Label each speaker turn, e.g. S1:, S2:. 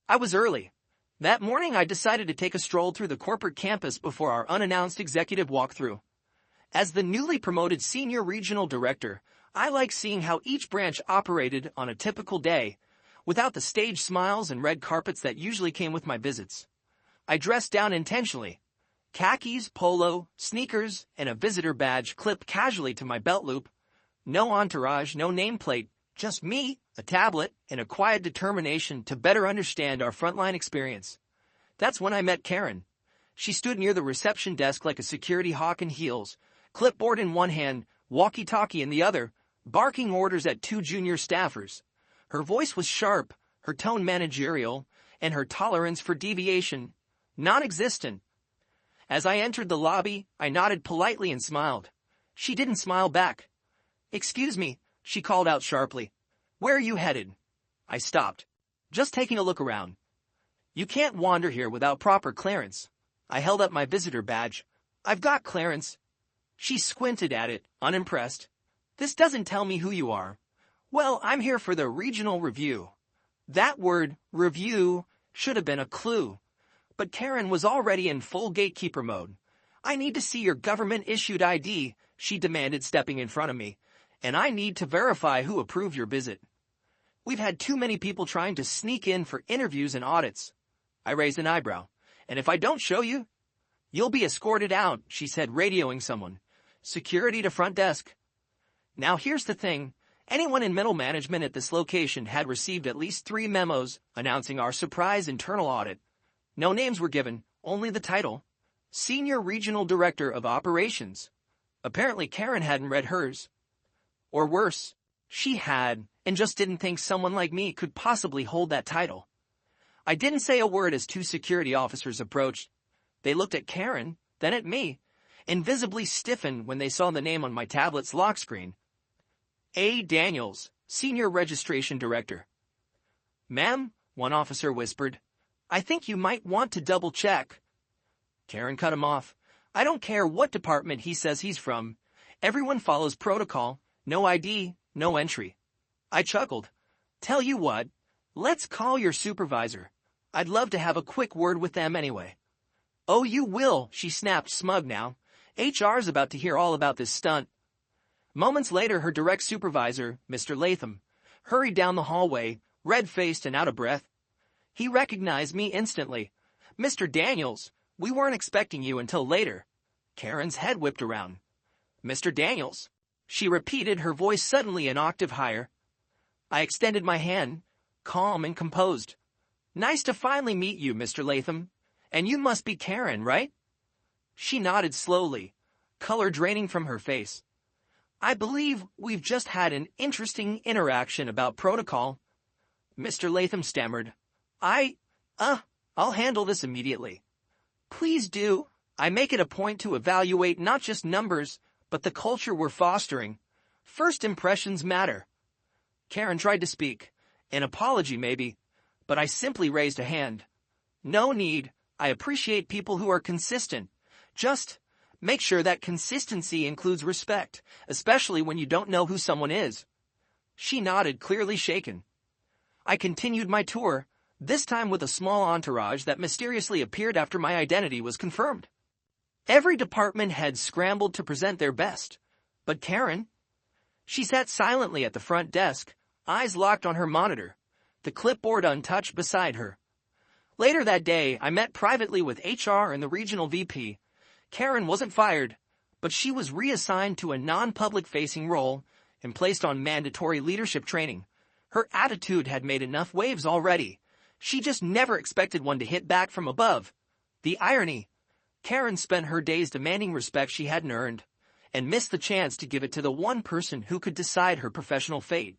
S1: I was early. That morning I decided to take a stroll through the corporate campus before our unannounced executive walkthrough. As the newly promoted senior regional director, I like seeing how each branch operated on a typical day, without the stage smiles and red carpets that usually came with my visits. I dressed down intentionally. Khakis, polo, sneakers, and a visitor badge clipped casually to my belt loop. No entourage, no nameplate, just me, a tablet, and a quiet determination to better understand our frontline experience. That's when I met Karen. She stood near the reception desk like a security hawk in heels, clipboard in one hand, walkie-talkie in the other, barking orders at two junior staffers. Her voice was sharp, her tone managerial, and her tolerance for deviation non-existent. As I entered the lobby, I nodded politely and smiled. She didn't smile back. "Excuse me," she called out sharply. "Where are you headed?" I stopped. "Just taking a look around." "You can't wander here without proper clearance." I held up my visitor badge. "I've got clearance." She squinted at it, unimpressed. "This doesn't tell me who you are." "Well, I'm here for the regional review." That word, review, should have been a clue. But Karen was already in full gatekeeper mode. "I need to see your government-issued ID," she demanded, stepping in front of me. "And I need to verify who approved your visit. We've had too many people trying to sneak in for interviews and audits." I raised an eyebrow. "And if I don't show you?" "You'll be escorted out," she said, radioing someone. "Security to front desk." Now here's the thing. Anyone in middle management at this location had received at least 3 memos announcing our surprise internal audit. No names were given, only the title. Senior Regional Director of Operations. Apparently Karen hadn't read hers. Or worse, she had, and just didn't think someone like me could possibly hold that title. I didn't say a word as 2 security officers approached. They looked at Karen, then at me, and visibly stiffened when they saw the name on my tablet's lock screen. A. Daniels, Senior Registration Director. "Ma'am," one officer whispered, "I think you might want to double-check." Karen cut him off. "I don't care what department he says he's from. Everyone follows protocol. No ID, no entry." I chuckled. "Tell you what, let's call your supervisor. I'd love to have a quick word with them anyway." "Oh, you will," she snapped, smug now. "HR's about to hear all about this stunt." Moments later, her direct supervisor, Mr. Latham, hurried down the hallway, red-faced and out of breath. He recognized me instantly. "Mr. Daniels, we weren't expecting you until later." Karen's head whipped around. "Mr. Daniels," she repeated, her voice suddenly an octave higher. I extended my hand, calm and composed. "Nice to finally meet you, Mr. Latham. And you must be Karen, right?" She nodded slowly, color draining from her face. "I believe we've just had an interesting interaction about protocol." Mr. Latham stammered. I'll handle this immediately." "Please do. I make it a point to evaluate not just numbers, but the culture we're fostering. First impressions matter." Karen tried to speak. An apology, maybe. But I simply raised a hand. "No need. I appreciate people who are consistent. Just make sure that consistency includes respect, especially when you don't know who someone is." She nodded, clearly shaken. I continued my tour, this time with a small entourage that mysteriously appeared after my identity was confirmed. Every department head scrambled to present their best. But Karen? She sat silently at the front desk, eyes locked on her monitor, the clipboard untouched beside her. Later that day, I met privately with HR and the regional VP. Karen wasn't fired, but she was reassigned to a non-public-facing role and placed on mandatory leadership training. Her attitude had made enough waves already. She just never expected one to hit back from above. The irony. Karen spent her days demanding respect she hadn't earned, and missed the chance to give it to the one person who could decide her professional fate.